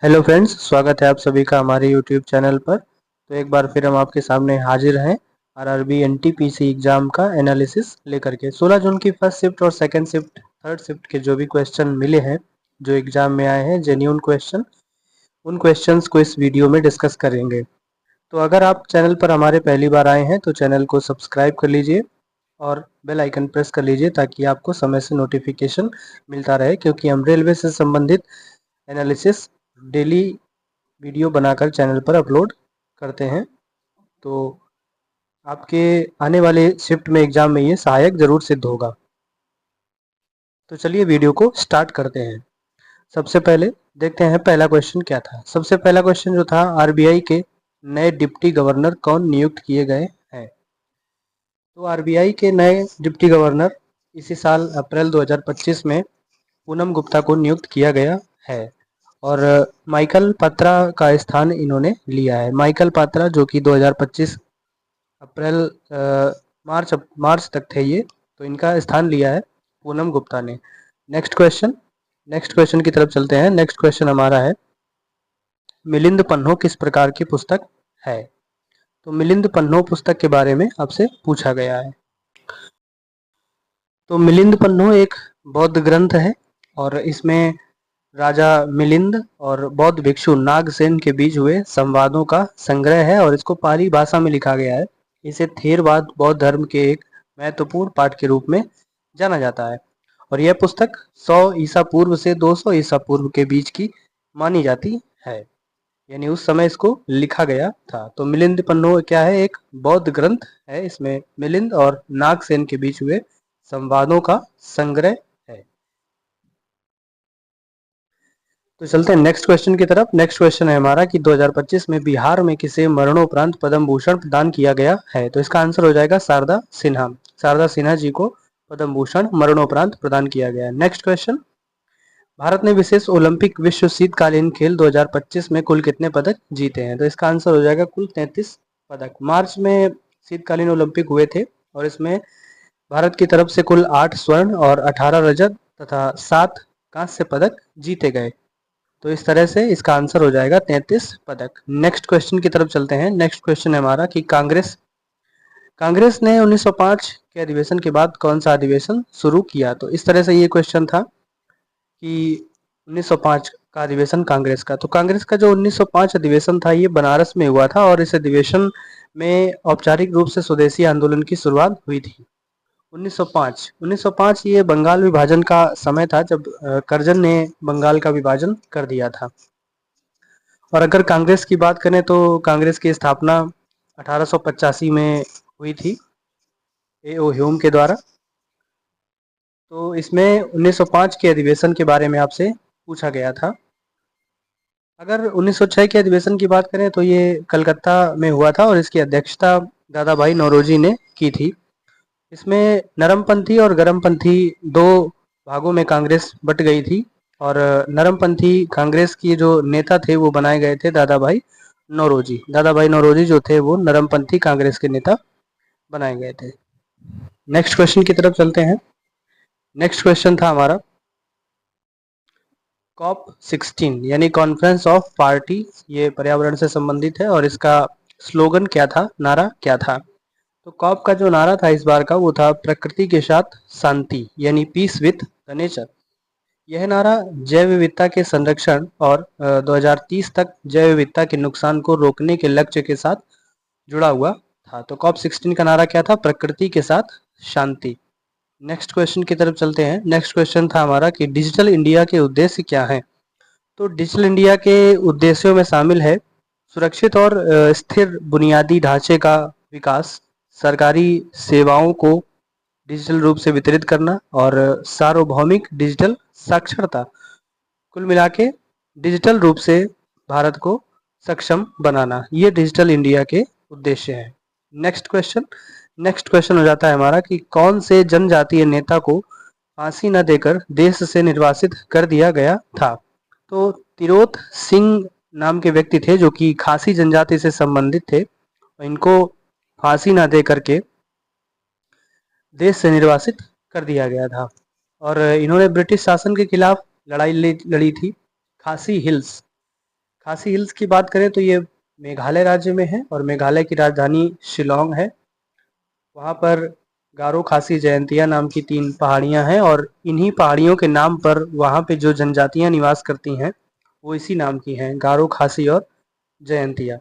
Hello friends, स्वागत है आप सभी का हमारे यूट्यूब चैनल पर। तो एक बार फिर हम आपके सामने हाजिर हैं आरआरबी एनटीपीसी एग्जाम का एनालिसिस लेकर के। 16 जून की फर्स्ट शिफ्ट और सेकंड शिफ्ट, थर्ड शिफ्ट के जो भी क्वेश्चन मिले हैं, जो एग्जाम में आए हैं जेन्युइन क्वेश्चन, उन क्वेश्चंस को इस वीडियो में डिस्कस करेंगे। तो अगर आप चैनल पर हमारे पहली बार आए हैं तो चैनल को सब्सक्राइब कर लीजिए और बेल आइकन प्रेस कर लीजिए ताकि आपको समय से नोटिफिकेशन मिलता रहे, क्योंकि हम रेलवे से संबंधित एनालिसिस डेली वीडियो बनाकर चैनल पर अपलोड करते हैं। तो आपके आने वाले शिफ्ट में एग्जाम में ये सहायक जरूर सिद्ध होगा। तो चलिए वीडियो को स्टार्ट करते हैं। सबसे पहले देखते हैं पहला क्वेश्चन क्या था। सबसे पहला क्वेश्चन जो था, आरबीआई के नए डिप्टी गवर्नर कौन नियुक्त किए गए हैं। तो आरबीआई के नए डिप्टी गवर्नर इसी साल अप्रैल 2025 में पूनम गुप्ता को नियुक्त किया गया है और माइकल पात्रा का स्थान इन्होंने लिया है। माइकल पात्रा जो कि 2025 अप्रैल मार्च तक थे ये, तो इनका स्थान लिया है पूनम गुप्ता ने। नेक्स्ट क्वेश्चन की तरफ चलते हैं। नेक्स्ट क्वेश्चन हमारा है, मिलिंद पन्हो किस प्रकार की पुस्तक है। तो मिलिंद पन्हो पुस्तक के बारे में आपसे पूछा गया है। तो मिलिंद पन्हो एक बौद्ध ग्रंथ है और इसमें राजा मिलिंद और बौद्ध भिक्षु नागसेन के बीच हुए संवादों का संग्रह है और इसको पाली भाषा में लिखा गया है। इसे थेरवाद बौद्ध धर्म के एक महत्वपूर्ण पाठ के रूप में जाना जाता है और यह पुस्तक 100 ईसा पूर्व से 200 ईसा पूर्व के बीच की मानी जाती है, यानी उस समय इसको लिखा गया था। तो मिलिंद पन्हो क्या है, एक बौद्ध ग्रंथ है। इसमें मिलिंद और नागसेन के बीच हुए संवादों का संग्रह है। तो चलते हैं नेक्स्ट क्वेश्चन की तरफ। नेक्स्ट क्वेश्चन है हमारा कि 2025 में बिहार में किसे मरणोपरांत पद्म भूषण प्रदान किया गया है। तो इसका आंसर हो जाएगा शारदा सिन्हा। शारदा सिन्हा जी को पद्म भूषण मरणोपरांत प्रदान किया गया है। नेक्स्ट क्वेश्चन, भारत ने विशेष ओलंपिक विश्व शीतकालीन खेल 2025 में कुल कितने पदक जीते हैं। तो इसका आंसर हो जाएगा कुल 33 पदक। मार्च में शीतकालीन ओलंपिक हुए थे और इसमें भारत की तरफ से कुल 8 स्वर्ण और 18 रजत तथा 7 कांस्य पदक जीते गए। तो इस तरह से इसका आंसर हो जाएगा 33 पदक। नेक्स्ट क्वेश्चन की तरफ चलते हैं। नेक्स्ट क्वेश्चन है हमारा कि कांग्रेस ने 1905 के अधिवेशन के बाद कौन सा अधिवेशन शुरू किया। तो इस तरह से ये क्वेश्चन था कि 1905 का अधिवेशन कांग्रेस का। तो कांग्रेस का जो 1905 अधिवेशन था ये बनारस में हुआ था और इस अधिवेशन में औपचारिक रूप से स्वदेशी आंदोलन की शुरुआत हुई थी। 1905 ये बंगाल विभाजन का समय था, जब कर्जन ने बंगाल का विभाजन कर दिया था। और अगर कांग्रेस की बात करें तो कांग्रेस की स्थापना 1885 में हुई थी ए.ओ. ह्यूम के द्वारा। तो इसमें 1905 के अधिवेशन के बारे में आपसे पूछा गया था। अगर 1906 के अधिवेशन की बात करें तो ये कलकत्ता में हुआ था और इसकी अध्यक्षता दादा भाई नौरोजी ने की थी। इसमें नरमपंथी और गरमपंथी दो भागों में कांग्रेस बट गई थी और नरमपंथी कांग्रेस के जो नेता थे वो बनाए गए थे दादा भाई नौरोजी। दादा भाई नौरोजी जो थे वो नरमपंथी कांग्रेस के नेता बनाए गए थे। नेक्स्ट क्वेश्चन की तरफ चलते हैं। नेक्स्ट क्वेश्चन था हमारा, कॉप 16 यानी कॉन्फ्रेंस ऑफ पार्टी, ये पर्यावरण से संबंधित है और इसका स्लोगन क्या था, नारा क्या था। तो कॉप का जो नारा था इस बार का वो था प्रकृति के साथ शांति, यानी पीस विथ द नेचर। यह नारा जैव विविधता के संरक्षण और 2030 तक जैव विविधता के नुकसान को रोकने के लक्ष्य के साथ जुड़ा हुआ था। तो कॉप 16 का नारा क्या था, प्रकृति के साथ शांति। नेक्स्ट क्वेश्चन की तरफ चलते हैं। नेक्स्ट क्वेश्चन था हमारा कि डिजिटल इंडिया के उद्देश्य क्या हैं। तो डिजिटल इंडिया के उद्देश्यों में शामिल है सुरक्षित और स्थिर बुनियादी ढांचे का विकास, सरकारी सेवाओं को डिजिटल रूप से वितरित करना और सार्वभौमिक डिजिटल साक्षरता। कुल मिला के डिजिटल रूप से भारत को सक्षम बनाना, ये डिजिटल इंडिया के उद्देश्य हैं। नेक्स्ट क्वेश्चन हो जाता है हमारा कि कौन से जनजातीय नेता को फांसी न देकर देश से निर्वासित कर दिया गया था। तो तिरोत सिंह नाम के व्यक्ति थे जो कि खासी जनजाति से संबंधित थे। इनको फांसी न दे करके देश से निर्वासित कर दिया गया था और इन्होंने ब्रिटिश शासन के खिलाफ लड़ाई लड़ी थी। खासी हिल्स खासी हिल्स की बात करें तो ये मेघालय राज्य में है और मेघालय की राजधानी शिलोंग है। वहाँ पर गारो खासी जयंतिया नाम की 3 पहाड़ियाँ हैं और इन्हीं पहाड़ियों के नाम पर वहाँ पे जो जनजातियाँ निवास करती हैं वो इसी नाम की हैं, गारो खासी और जयंतिया।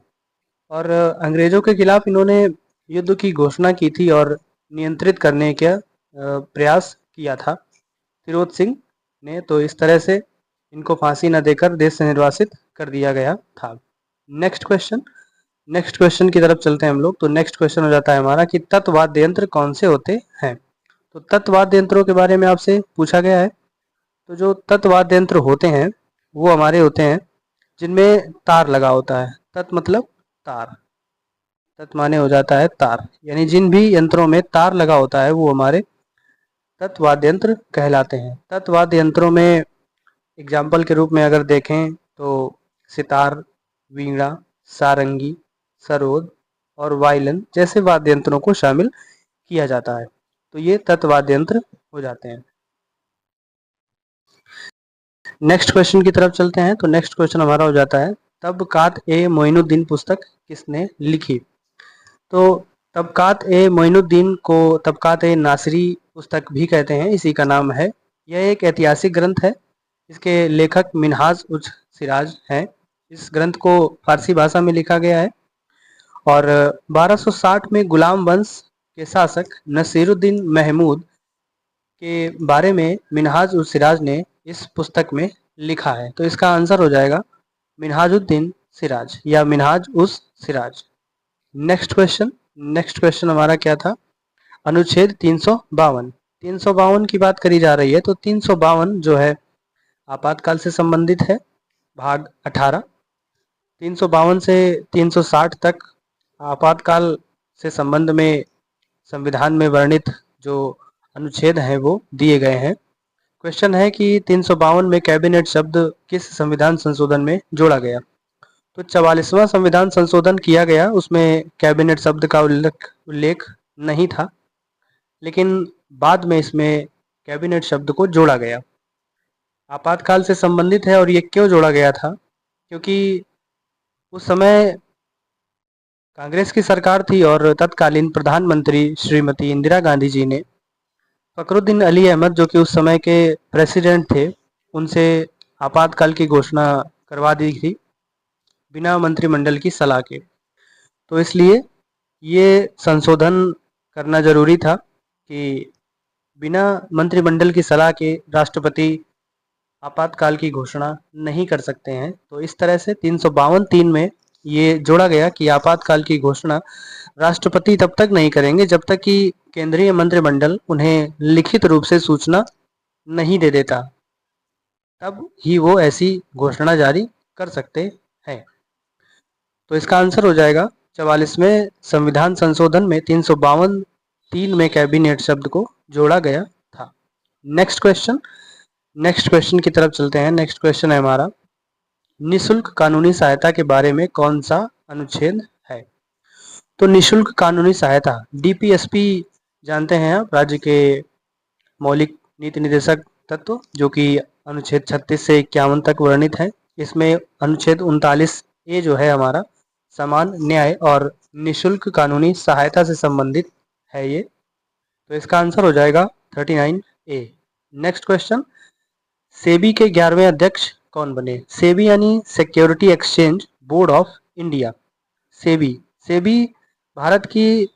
और अंग्रेज़ों के खिलाफ इन्होंने युद्ध की घोषणा की थी और नियंत्रित करने का प्रयास किया था तिरोत सिंह ने, तो इस तरह से इनको फांसी न देकर देश से निर्वासित कर दिया गया था। नेक्स्ट क्वेश्चन की तरफ चलते हैं हम लोग। तो नेक्स्ट क्वेश्चन हो जाता है हमारा कि तत्व वाद्य यंत्र कौन से होते हैं। तो तत्व वाद्य यंत्रों के बारे में आपसे पूछा गया है। तो जो तत्व वाद्य यंत्र होते हैं वो हमारे होते हैं जिनमें तार लगा होता है। तत् मतलब तार, तत् माने हो जाता है तार, यानी जिन भी यंत्रों में तार लगा होता है वो हमारे तत्व वाद्य यंत्र कहलाते हैं। तत्व वाद्य यंत्रों में एग्जाम्पल के रूप में अगर देखें तो सितार, वीणा, सारंगी, सरोद और वायलिन जैसे वाद्य यंत्रों को शामिल किया जाता है। तो ये तत्व वाद्य यंत्र हो जाते हैं। नेक्स्ट क्वेश्चन की तरफ चलते हैं। तो नेक्स्ट क्वेश्चन हमारा हो जाता है तबकात ए मोइनुद्दीन पुस्तक किसने लिखी। तो तबकात ए मोइनुद्दीन को तबकात ए नासिरी पुस्तक भी कहते हैं, इसी का नाम है। यह एक ऐतिहासिक ग्रंथ है। इसके लेखक मिनहाज उज सिराज हैं। इस ग्रंथ को फारसी भाषा में लिखा गया है और 1260 में गुलाम वंश के शासक नसीरुद्दीन महमूद के बारे में मिनहाज उज सिराज ने इस पुस्तक में लिखा है। तो इसका आंसर हो जाएगा मिनहाजुद्दीन सिराज या मिनहाज उस सिराज। नेक्स्ट क्वेश्चन हमारा क्या था। अनुच्छेद 352 की बात करी जा रही है। तो 352 जो है आपातकाल से संबंधित है, भाग 18। 352 से 360 तक आपातकाल से संबंध में संविधान में वर्णित जो अनुच्छेद हैं वो दिए गए हैं। क्वेश्चन है कि 352 में कैबिनेट शब्द किस संविधान संशोधन में जोड़ा गया। तो 44वां संविधान संशोधन किया गया, उसमें कैबिनेट शब्द का उल्लेख नहीं था, लेकिन बाद में इसमें कैबिनेट शब्द को जोड़ा गया। आपातकाल से संबंधित है और ये क्यों जोड़ा गया था, क्योंकि उस समय कांग्रेस की सरकार थी और तत्कालीन प्रधानमंत्री श्रीमती इंदिरा गांधी जी ने फखरुद्दीन अली अहमद जो कि उस समय के प्रेसिडेंट थे, उनसे आपातकाल की घोषणा करवा दी थी बिना मंत्रिमंडल की सलाह के। तो इसलिए ये संशोधन करना जरूरी था कि बिना मंत्रिमंडल की सलाह के राष्ट्रपति आपातकाल की घोषणा नहीं कर सकते हैं। तो इस तरह से 352(3) में ये जोड़ा गया कि आपातकाल की घोषणा राष्ट्रपति तब तक नहीं करेंगे जब तक कि केंद्रीय मंत्रिमंडल उन्हें लिखित रूप से सूचना नहीं दे देता, तब ही वो ऐसी घोषणा जारी कर सकते हैं। तो इसका आंसर हो जाएगा 44वें संविधान संशोधन में 352(3) में कैबिनेट शब्द को जोड़ा गया था। नेक्स्ट क्वेश्चन की तरफ चलते हैं। नेक्स्ट क्वेश्चन है हमारा निशुल्क कानूनी सहायता के बारे में कौन सा अनुच्छेद है। तो निशुल्क कानूनी सहायता डीपीएसपी जानते हैं आप, राज्य के मौलिक नीति निर्देशक तत्व, जो कि अनुच्छेद 36 से 51 तक वर्णित है। इसमें अनुच्छेद 39A जो है हमारा समान न्याय और निशुल्क कानूनी सहायता से संबंधित है ये। तो इसका आंसर हो जाएगा 39A। नेक्स्ट क्वेश्चन सेबी के 11वें अध्यक्ष कौन बने। सेबी यानी security exchange board of India. SEBI Bharat की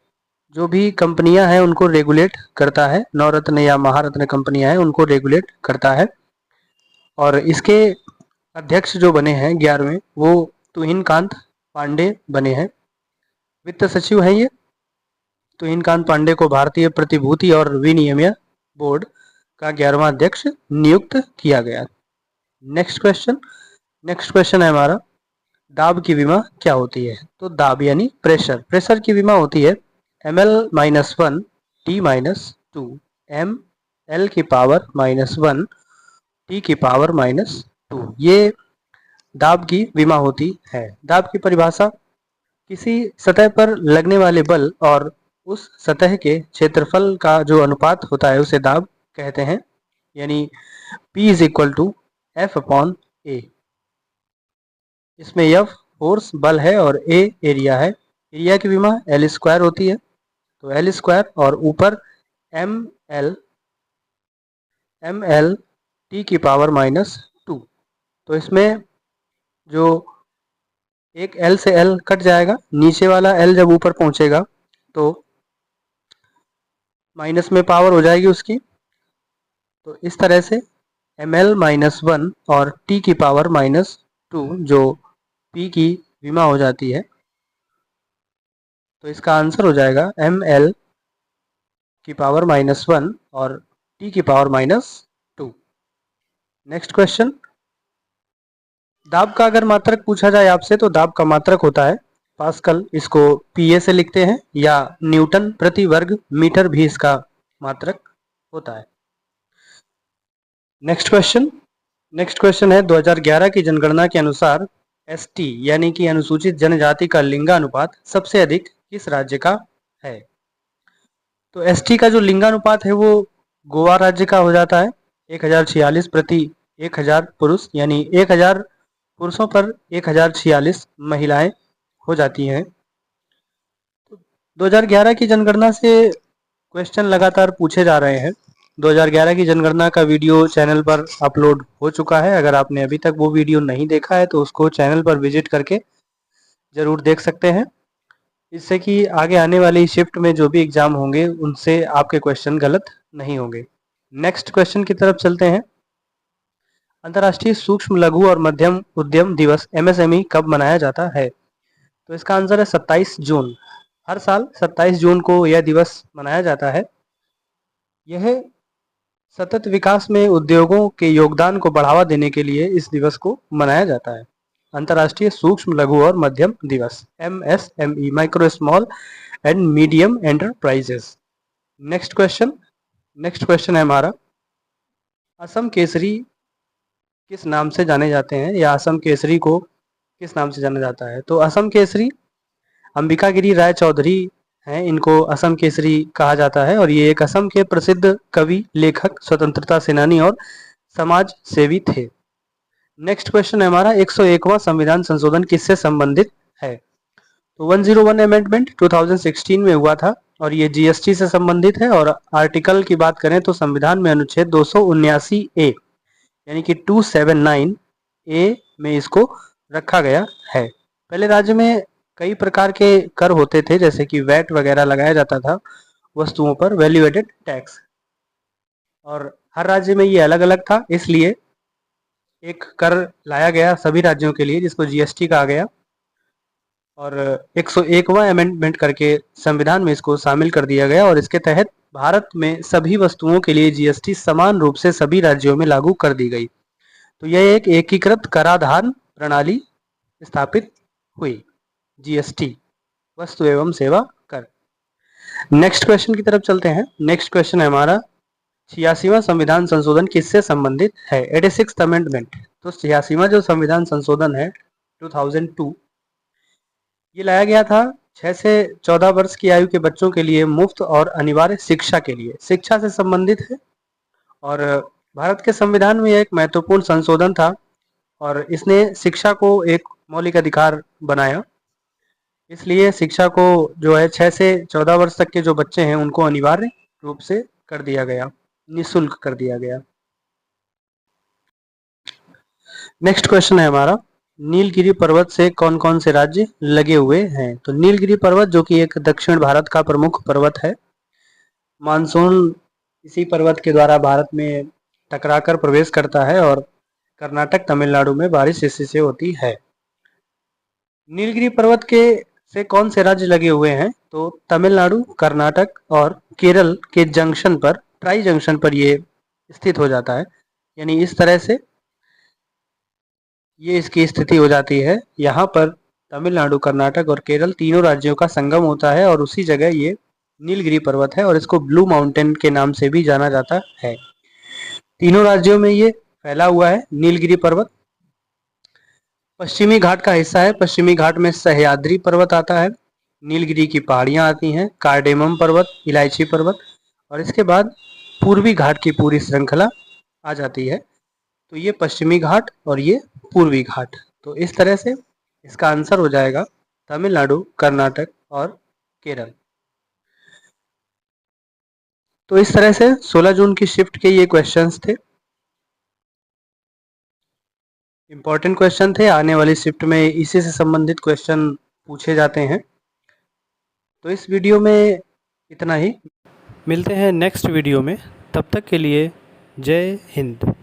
जो भी कंपनियां हैं उनको रेगुलेट करता है, नवरत्न या महारत्न कंपनियां हैं उनको रेगुलेट करता है। और इसके अध्यक्ष जो बने हैं 11वें वो तुहिनकांत पांडे बने हैं। वित्त सचिव हैं ये। तुहिनकांत पांडे को भारतीय प्रतिभूति और विनिमय बोर्ड का 11वां अध्यक्ष नियुक्त किया गया। नेक्स्ट क्वेश्चन है हमारा दाब की विमा क्या होती है। तो दाब यानी प्रेशर की विमा होती है ml-1 t-2 ml की पावर -1 t की पावर -2, ये दाब की विमा होती है। दाब की परिभाषा किसी सतह पर लगने वाले बल और उस सतह के क्षेत्रफल का जो अनुपात होता है उसे दाब कहते हैं, यानी P = F/A। इसमें F फोर्स बल है और A एरिया है। एरिया की विमा L स्क्वायर होती है, तो L स्क्वायर और ऊपर ml t की पावर -2। तो इसमें जो एक L से L कट जाएगा, नीचे वाला L जब ऊपर पहुंचेगा तो माइनस में पावर हो जाएगी उसकी। तो इस तरह से ml-1 और t की पावर -2 जो p की विमा हो जाती है, तो इसका आंसर हो जाएगा ml की पावर -1 और t की पावर -2। नेक्स्ट क्वेश्चन, दाब का अगर मात्रक पूछा जाए आपसे तो दाब का मात्रक होता है पास्कल, इसको पीए से लिखते हैं, या न्यूटन प्रति वर्ग मीटर भी इसका मात्रक होता है। नेक्स्ट क्वेश्चन है 2011 की जनगणना के अनुसार एसटी यानी कि अनुसूचित जनजाति का लिंगानुपात सबसे अधिक किस राज्य का है? तो एसटी का जो लिंगानुपात है वो गोवा राज्य का हो जाता है, 1046 प्रति 1000 पुरुष, यानी 1000 पुरुषों पर 1046 महिलाएं हो जाती हैं। 2011 की जनगणना से क्वेश्चन लगातार पूछे जा रहे हैं। 2011 की जनगणना का वीडियो चैनल पर अपलोड हो चुका है। अगर आपने अभी तक वो वीडियो नहीं देखा है तो उसको चैनल पर विजिट करके ज़रूर देख सकते हैं, इससे कि आगे आने वाली शिफ्ट में जो भी एग्ज़ाम होंगे उनसे आपके क्वेश्चन गलत नहीं होंगे। नेक्स्ट क्वेश्चन की तरफ चलते हैं। अंतर्राष्ट्रीय सूक्ष्म लघु और मध्यम उद्यम दिवस एमएसएमई कब मनाया जाता है? तो इसका आंसर है 27 जून। हर साल 27 जून को यह दिवस मनाया जाता है। यह सतत विकास में उद्योगों के योगदान को बढ़ावा देने के लिए इस दिवस को मनाया जाता है। अंतर्राष्ट्रीय सूक्ष्म लघु और मध्यम दिवस MSME, micro small and medium enterprises. Next question है हमारा, असम केसरी किस नाम से जाने जाते हैं, या असम केसरी को किस नाम से जाना जाता है? तो असम केसरी अंबिकागिरी राय चौधरी हैं, इनको असम केसरी कहा जाता है, और ये एक असम के प्रसिद्ध कवि, लेखक, स्वतंत्रता सेनानी और समाज सेवी थे। नेक्स्ट क्वेश्चन है हमारा, 101वां संविधान संशोधन किससे संबंधित है? तो 101 अमेंडमेंट 2016 में हुआ था, और ये जीएसटी से संबंधित है। और आर्टिकल की बात करें तो संविधान में अनुच्छेद 279A यानी कि 279A में इसको रखा गया है। पहले राज्य में कई प्रकार के कर होते थे, जैसे कि वैट वगैरह लगाया जाता था वस्तुओं पर, वैल्यू एडेड टैक्स, और हर राज्य में ये अलग अलग था, इसलिए एक कर लाया गया सभी राज्यों के लिए जिसको जीएसटी कहा गया, और 101वां अमेंडमेंट करके संविधान में इसको शामिल कर दिया गया, और इसके तहत भारत में सभी वस्तुओं के लिए जीएसटी समान रूप से सभी राज्यों में लागू कर दी गई। तो यह एक एकीकृत कराधान प्रणाली स्थापित हुई, जीएसटी, वस्तु एवं सेवा कर। नेक्स्ट क्वेश्चन की तरफ चलते हैं। नेक्स्ट क्वेश्चन है हमारा, 86वां संविधान संशोधन किससे संबंधित है? 86th amendment. तो 86वां जो संविधान संशोधन है 2002, ये लाया गया था 6 से 14 वर्ष की आयु के बच्चों के लिए मुफ्त और अनिवार्य शिक्षा के लिए, शिक्षा से संबंधित है। और भारत के संविधान में यह एक महत्वपूर्ण संशोधन था, और इसने शिक्षा को एक मौलिक अधिकार बनाया, इसलिए शिक्षा को जो है 6 से 14 वर्ष तक के जो बच्चे हैं उनको अनिवार्य रूप से कर दिया गया, निःशुल्क कर दिया गया। नेक्स्ट क्वेश्चन है हमारा, नीलगिरी पर्वत से कौन कौन से राज्य लगे हुए हैं? तो नीलगिरी पर्वत जो कि एक दक्षिण भारत का प्रमुख पर्वत है, मानसून इसी पर्वत के द्वारा भारत में टकराकर प्रवेश करता है, और कर्नाटक, तमिलनाडु में बारिश इसी से होती है। नीलगिरी पर्वत के से कौन से राज्य लगे हुए हैं? तो तमिलनाडु, कर्नाटक और केरल के जंक्शन पर, ट्राई जंक्शन पर ये स्थित हो जाता है, यानी इस तरह से ये इसकी स्थिति हो जाती है। यहाँ पर तमिलनाडु, कर्नाटक और केरल तीनों राज्यों का संगम होता है, और उसी जगह ये नीलगिरी पर्वत है, और इसको ब्लू माउंटेन के नाम से भी जाना जाता है। तीनों राज्यों में ये फैला हुआ है नीलगिरी पर्वत। पश्चिमी घाट का हिस्सा है, पश्चिमी घाट में सह्याद्री पर्वत आता है, नीलगिरी की पहाड़ियाँ आती हैं, कार्डेमम पर्वत, इलायची पर्वत, और इसके बाद पूर्वी घाट की पूरी श्रृंखला आ जाती है। तो ये पश्चिमी घाट और ये पूर्वी घाट। तो इस तरह से इसका आंसर हो जाएगा तमिलनाडु, कर्नाटक और केरल। तो इस तरह से 16 जून की शिफ्ट के ये क्वेश्चंस थे। इम्पोर्टेंट क्वेश्चन थे, आने वाली शिफ्ट में इसी से संबंधित क्वेश्चन पूछे जाते हैं। तो इस वीडियो में इतना ही, मिलते हैं नेक्स्ट वीडियो में। तब तक के लिए जय हिंद।